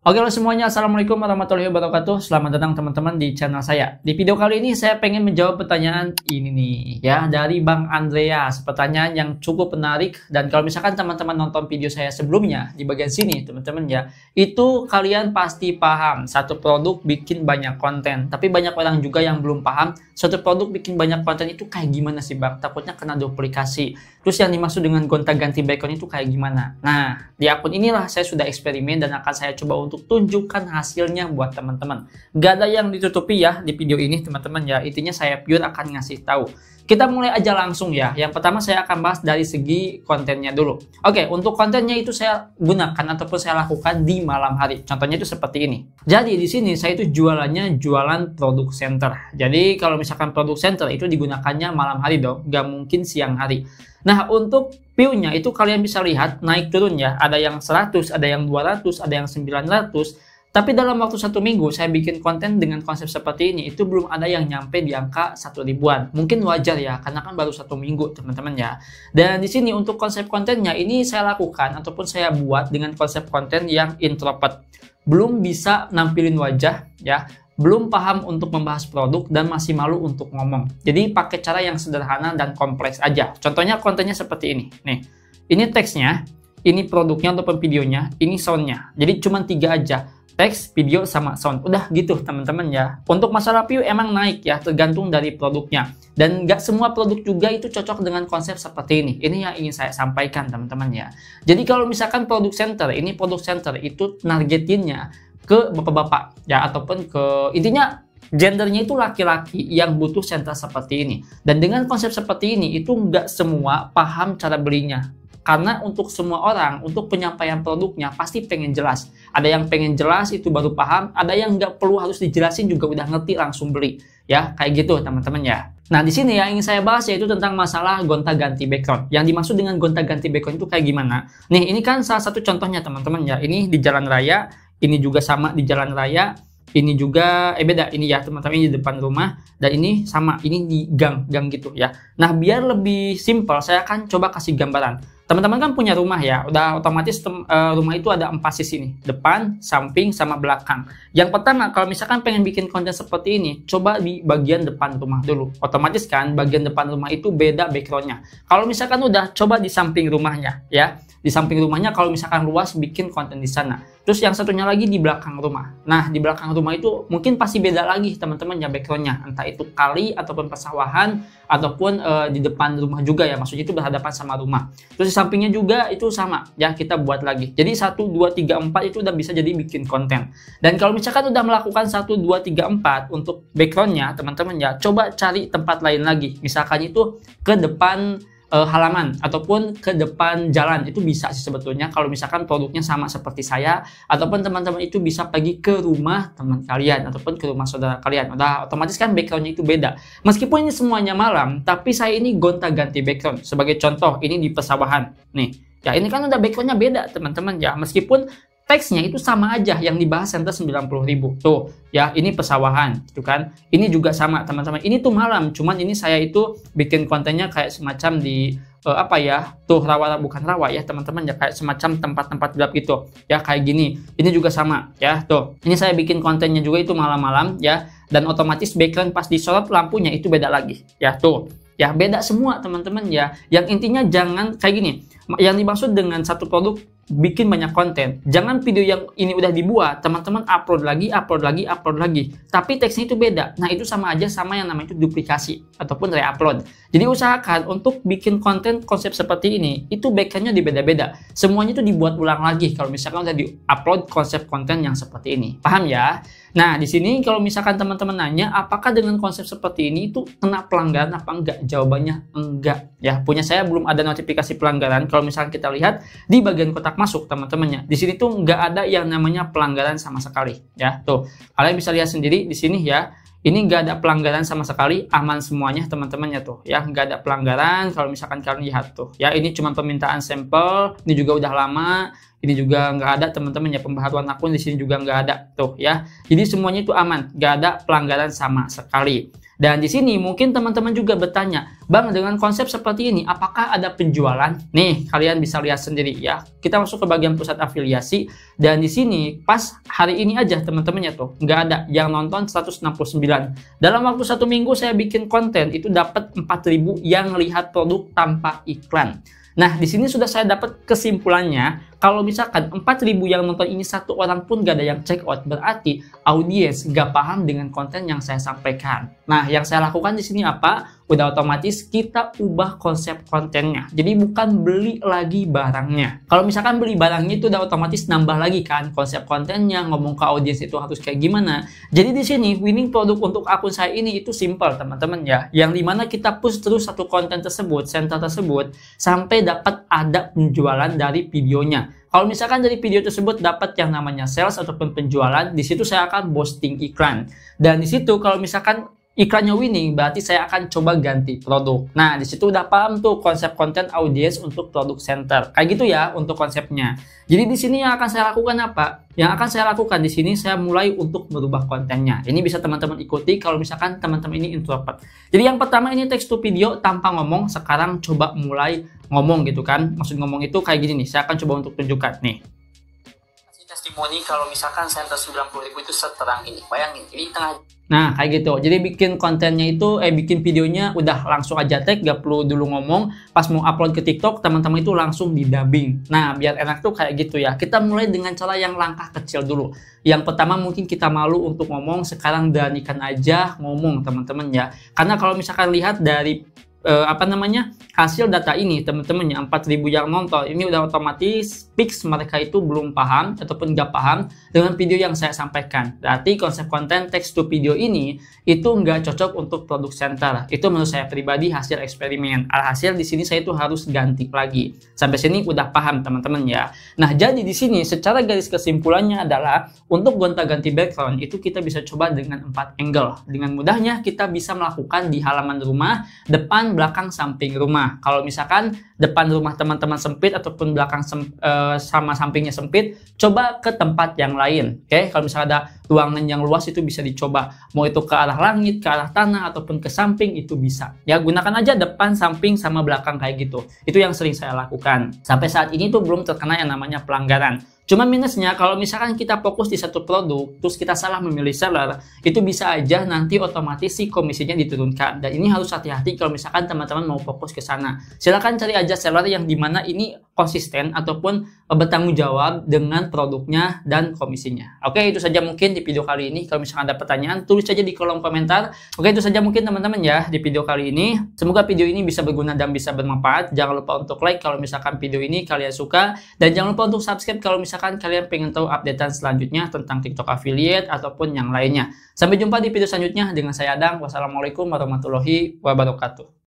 Oke loh semuanya, Assalamualaikum warahmatullahi wabarakatuh. Selamat datang teman-teman di channel saya. Di video kali ini saya pengen menjawab pertanyaan ini nih ya, dari Bang Andreas. Pertanyaan yang cukup menarik, dan kalau misalkan teman-teman nonton video saya sebelumnya di bagian sini teman-teman ya, itu kalian pasti paham satu produk bikin banyak konten. Tapi banyak orang juga yang belum paham satu produk bikin banyak konten itu kayak gimana sih Bang? Takutnya kena duplikasi. Terus yang dimaksud dengan gonta-ganti background itu kayak gimana? Nah, di akun inilah saya sudah eksperimen dan akan saya coba untuk tunjukkan hasilnya buat teman-teman. Gak ada yang ditutupi ya di video ini teman-teman ya. Intinya saya pure akan ngasih tahu. Kita mulai aja langsung ya. Yang pertama saya akan bahas dari segi kontennya dulu. Oke, untuk kontennya itu saya gunakan ataupun saya lakukan di malam hari. Contohnya itu seperti ini. Jadi di sini saya itu jualannya jualan produk center. Jadi kalau misalkan produk center itu digunakannya malam hari dong, gak mungkin siang hari. Nah, untuk view-nya itu kalian bisa lihat naik turun ya. Ada yang 100, ada yang 200, ada yang 900. Tapi dalam waktu 1 minggu saya bikin konten dengan konsep seperti ini, itu belum ada yang nyampe di angka 1 ribuan. Mungkin wajar ya, karena kan baru 1 minggu teman-teman ya. Dan di sini untuk konsep kontennya ini saya lakukan ataupun saya buat dengan konsep konten yang introvert. Belum bisa nampilin wajah ya, belum paham untuk membahas produk, dan masih malu untuk ngomong. Jadi pakai cara yang sederhana dan kompleks aja. Contohnya kontennya seperti ini. Nih, ini teksnya, ini produknya ataupun videonya, ini soundnya. Jadi cuma 3 aja. Teks, video, sama sound. Udah gitu teman-teman ya. Untuk masalah view emang naik ya, tergantung dari produknya. Dan nggak semua produk juga itu cocok dengan konsep seperti ini. Ini yang ingin saya sampaikan teman-teman ya. Jadi kalau misalkan produk center, ini produk center itu nargetinnya ke bapak-bapak ya, ataupun ke intinya gendernya itu laki-laki yang butuh center seperti ini. Dan dengan konsep seperti ini itu nggak semua paham cara belinya. Karena untuk semua orang, untuk penyampaian produknya pasti pengen jelas. Ada yang pengen jelas itu baru paham, ada yang nggak perlu harus dijelasin juga udah ngerti langsung beli. Ya, kayak gitu teman-teman ya. Nah, di sini yang ingin saya bahas yaitu tentang masalah gonta-ganti background. Yang dimaksud dengan gonta-ganti background itu kayak gimana? Nih, ini kan salah satu contohnya teman-teman ya. Ini di jalan raya, ini juga sama di jalan raya. Ini juga beda ini ya teman-teman, ini di depan rumah, dan ini sama, ini di gang gitu ya. Nah, biar lebih simpel saya akan coba kasih gambaran. Teman-teman kan punya rumah ya, udah otomatis rumah itu ada 4 sisi nih, depan, samping, sama belakang. Yang pertama, kalau misalkan pengen bikin konten seperti ini, coba di bagian depan rumah dulu. Otomatis kan bagian depan rumah itu beda backgroundnya. Kalau misalkan udah, coba di samping rumahnya ya. Di samping rumahnya kalau misalkan luas, bikin konten di sana. Terus yang satunya lagi di belakang rumah. Nah, di belakang rumah itu mungkin pasti beda lagi teman-teman ya backgroundnya. Entah itu kali ataupun persawahan ataupun di depan rumah juga ya. Maksudnya itu berhadapan sama rumah. Terus di sampingnya juga itu sama ya, kita buat lagi. Jadi 1, 2, 3, 4 itu udah bisa jadi bikin konten. Dan kalau misalkan udah melakukan 1, 2, 3, 4 untuk backgroundnya teman-teman ya, coba cari tempat lain lagi. Misalkan itu ke depan halaman ataupun ke depan jalan, itu bisa sih sebetulnya kalau misalkan produknya sama seperti saya, ataupun teman-teman itu bisa pergi ke rumah teman kalian ataupun ke rumah saudara kalian. Udah otomatis kan backgroundnya itu beda. Meskipun ini semuanya malam, tapi saya ini gonta-ganti background. Sebagai contoh, ini di pesawahan nih ya, ini kan udah backgroundnya beda teman-teman ya, meskipun teksnya itu sama aja, yang dibahas center 90.000 tuh ya, ini pesawahan gitu kan. Ini juga sama teman-teman, ini tuh malam, cuman ini saya itu bikin kontennya kayak semacam di apa ya tuh, rawa, bukan rawa ya teman-teman ya, kayak semacam tempat-tempat gelap gitu ya, kayak gini. Ini juga sama ya tuh, ini saya bikin kontennya juga itu malam-malam ya, dan otomatis background pas disorot lampunya itu beda lagi ya tuh ya, beda semua teman-teman ya. Yang intinya jangan kayak gini. Yang dimaksud dengan satu produk bikin banyak konten, jangan video yang ini udah dibuat teman-teman upload lagi, tapi teksnya itu beda. Nah, itu sama aja sama yang namanya itu duplikasi ataupun re-upload. Jadi usahakan untuk bikin konten konsep seperti ini itu backendnya dibeda-beda, semuanya itu dibuat ulang lagi kalau misalkan udah di-upload konsep konten yang seperti ini. Paham ya? Nah, di sini kalau misalkan teman-teman nanya apakah dengan konsep seperti ini itu kena pelanggaran apa enggak, jawabannya enggak ya. Punya saya belum ada notifikasi pelanggaran. Kalau misalkan kita lihat di bagian kotak masuk teman-temannya, di sini tuh nggak ada yang namanya pelanggaran sama sekali ya. Tuh kalian bisa lihat sendiri di sini ya, ini nggak ada pelanggaran sama sekali, aman semuanya teman-temannya tuh ya, nggak ada pelanggaran. Kalau misalkan kalian lihat tuh ya, ini cuma permintaan sampel, ini juga udah lama, ini juga nggak ada teman-teman ya, pembaharuan akun di sini juga nggak ada tuh ya. Jadi semuanya itu aman, nggak ada pelanggaran sama sekali. Dan di sini mungkin teman-teman juga bertanya, Bang, dengan konsep seperti ini, apakah ada penjualan? Nih, kalian bisa lihat sendiri ya. Kita masuk ke bagian pusat afiliasi, dan di sini pas hari ini aja teman-temannya tuh, nggak ada yang nonton 169. Dalam waktu 1 minggu saya bikin konten, itu dapat 4.000 yang lihat produk tanpa iklan. Nah, di sini sudah saya dapat kesimpulannya, kalau misalkan 4.000 yang nonton ini 1 orang pun gak ada yang check out, berarti audiens gak paham dengan konten yang saya sampaikan. Nah, yang saya lakukan di sini apa? Udah otomatis kita ubah konsep kontennya. Jadi bukan beli lagi barangnya. Kalau misalkan beli barangnya itu udah otomatis nambah lagi kan konsep kontennya, ngomong ke audiens itu harus kayak gimana. Jadi di sini winning produk untuk akun saya ini itu simple teman-teman ya. Yang dimana kita push terus satu konten tersebut, center tersebut, sampai dapat ada penjualan dari videonya. Kalau misalkan dari video tersebut dapat yang namanya sales ataupun penjualan, di situ saya akan posting iklan. Dan di situ kalau misalkan iklannya winning, berarti saya akan coba ganti produk. Nah, di situ udah paham tuh konsep konten audiens untuk produk center. Kayak gitu ya untuk konsepnya. Jadi di sini yang akan saya lakukan apa? Yang akan saya lakukan di sini saya mulai untuk merubah kontennya. Ini bisa teman-teman ikuti kalau misalkan teman-teman ini introvert. Jadi yang pertama ini text to video tanpa ngomong. Sekarang coba mulai ngomong gitu kan. Maksud ngomong itu kayak gini nih. Saya akan coba untuk tunjukkan nih. Testimoni kalau misalkan center 90.000 itu seterang ini. Bayangin, ini tengah. Nah, kayak gitu. Jadi bikin kontennya itu, bikin videonya udah langsung aja tag, gak perlu dulu ngomong. Pas mau upload ke TikTok, teman-teman itu langsung di dubbing. Nah, biar enak tuh kayak gitu ya. Kita mulai dengan cara yang langkah kecil dulu. Yang pertama mungkin kita malu untuk ngomong, sekarang beranikan aja ngomong teman-teman ya. Karena kalau misalkan lihat dari hasil data ini teman-teman ya, 4.000 yang nonton ini udah otomatis fix mereka itu belum paham ataupun nggak paham dengan video yang saya sampaikan. Berarti konsep konten text to video ini itu nggak cocok untuk produk center. Itu menurut saya pribadi hasil eksperimen. Alhasil di sini saya itu harus ganti lagi. Sampai sini udah paham teman-teman ya. Nah, jadi di sini secara garis kesimpulannya adalah untuk gonta-ganti background itu kita bisa coba dengan 4 angle. Dengan mudahnya kita bisa melakukan di halaman rumah, depan, belakang, samping rumah. Kalau misalkan depan rumah teman-teman sempit ataupun belakang sama sampingnya sempit, coba ke tempat yang lain. Oke, kalau misalnya ada ruangan yang luas itu bisa dicoba. Mau itu ke arah langit, ke arah tanah ataupun ke samping itu bisa. Ya, gunakan aja depan, samping sama belakang kayak gitu. Itu yang sering saya lakukan. Sampai saat ini tuh belum terkena yang namanya pelanggaran. Cuma minusnya kalau misalkan kita fokus di satu produk, terus kita salah memilih seller, itu bisa aja nanti otomatis si komisinya diturunkan. Dan ini harus hati-hati kalau misalkan teman-teman mau fokus ke sana. Silahkan cari aja seller yang dimana ini konsisten ataupun bertanggung jawab dengan produknya dan komisinya. Oke, itu saja mungkin di video kali ini. Kalau misalkan ada pertanyaan, tulis saja di kolom komentar. Oke, itu saja mungkin teman-teman ya di video kali ini. Semoga video ini bisa berguna dan bisa bermanfaat. Jangan lupa untuk like kalau misalkan video ini kalian suka. Dan jangan lupa untuk subscribe kalau misalkan kalian pengen tahu updatean selanjutnya tentang TikTok affiliate ataupun yang lainnya. Sampai jumpa di video selanjutnya dengan saya Adang. Wassalamualaikum warahmatullahi wabarakatuh.